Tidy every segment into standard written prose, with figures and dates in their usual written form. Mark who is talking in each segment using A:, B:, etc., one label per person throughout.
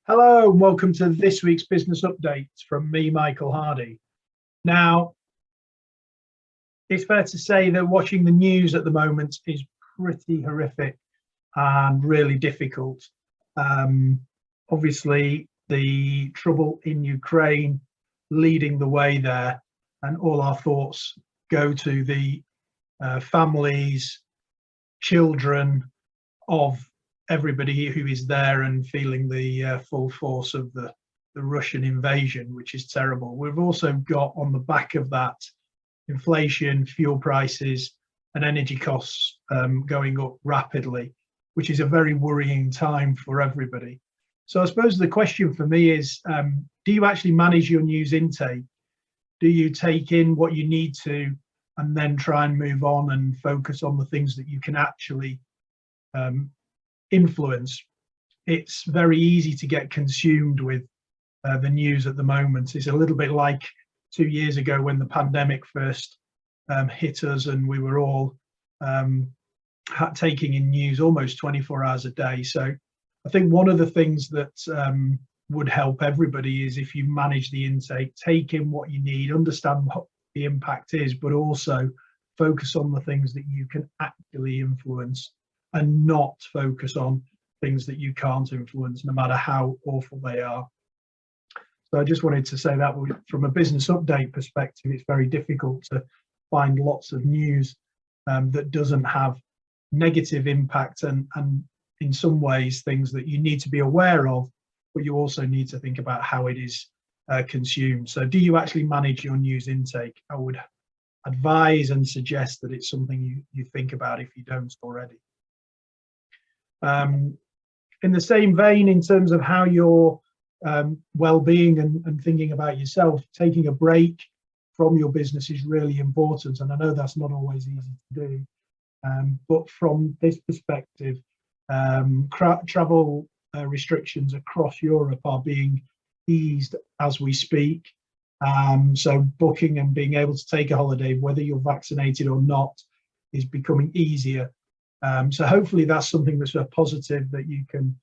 A: Hello and welcome to this week's business update from me, Michael Hardy. Now, it's fair to say that watching the news at the moment is pretty horrific and really difficult. Obviously, the trouble in Ukraine leading the way there, and all our thoughts go to the families, children of everybody who is there and feeling the full force of the Russian invasion, which is terrible. We've also got on the back of that inflation, fuel prices and energy costs going up rapidly, which is a very worrying time for everybody. So I suppose the question for me is, do you actually manage your news intake? Do you take in what you need to and then try and move on and focus on the things that you can actually influence? It's very easy to get consumed with the news at the moment. It's a little bit like 2 years ago when the pandemic first hit us, and we were all taking in news almost 24 hours a day. So I think one of the things that would help everybody is if you manage the intake, take in what you need, understand what the impact is, but also focus on the things that you can actually influence and not focus on things that you can't influence, no matter how awful they are. So I just wanted to say that from a business update perspective, it's very difficult to find lots of news that doesn't have negative impact and in some ways things that you need to be aware of, but you also need to think about how it is consumed. So do you actually manage your news intake? I would advise and suggest that it's something you think about if you don't already. In the same vein, in terms of how your well-being and thinking about yourself, taking a break from your business is really important, and I know that's not always easy to do, but from this perspective, travel restrictions across Europe are being eased as we speak, so booking and being able to take a holiday, whether you're vaccinated or not, is becoming easier. So hopefully that's something that's a positive, that you can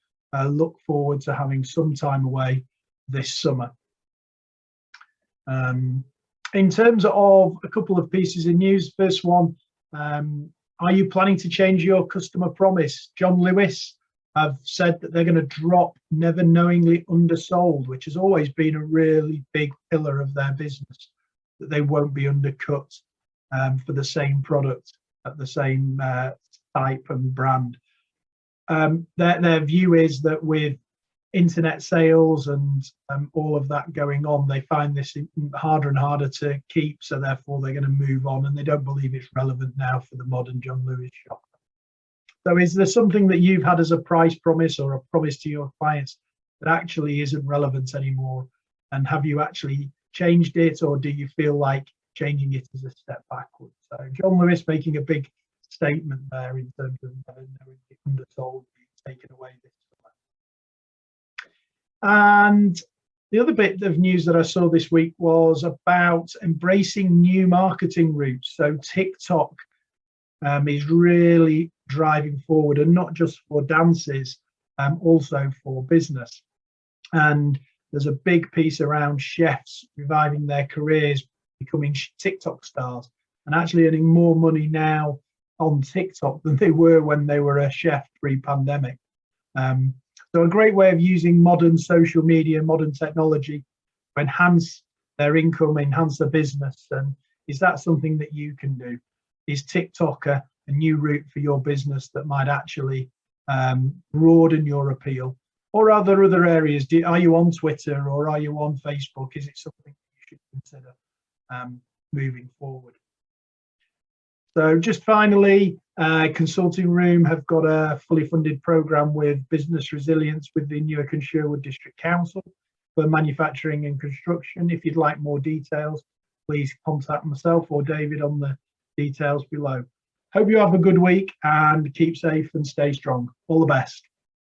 A: look forward to having some time away this summer. In terms of a couple of pieces of news, first one, are you planning to change your customer promise? John Lewis have said that they're going to drop never knowingly undersold, which has always been a really big pillar of their business, that they won't be undercut for the same product at the same type and brand. Their view is that with internet sales and all of that going on, they find this harder and harder to keep, so therefore they're going to move on, and they don't believe it's relevant now for the modern John Lewis shop. So is there something that you've had as a price promise or a promise to your clients that actually isn't relevant anymore, and have you actually changed it, or do you feel like changing it is a step backwards? So John Lewis making a big statement there in terms of never knowing the undersold being taken away this summer. And the other bit of news that I saw this week was about embracing new marketing routes. So TikTok is really driving forward, and not just for dances, also for business. And there's a big piece around chefs reviving their careers, becoming TikTok stars, and actually earning more money now on TikTok than they were when they were a chef pre-pandemic. So a great way of using modern social media, modern technology to enhance their income, enhance their business. And is that something that you can do? Is TikTok a new route for your business that might actually broaden your appeal? Or are there other areas? Are you on Twitter or are you on Facebook? Is it something you should consider moving forward? So just finally, Consulting Room have got a fully funded programme with business resilience with the Newark and Sherwood District Council for manufacturing and construction. If you'd like more details, please contact myself or David on the details below. Hope you have a good week and keep safe and stay strong. All the best.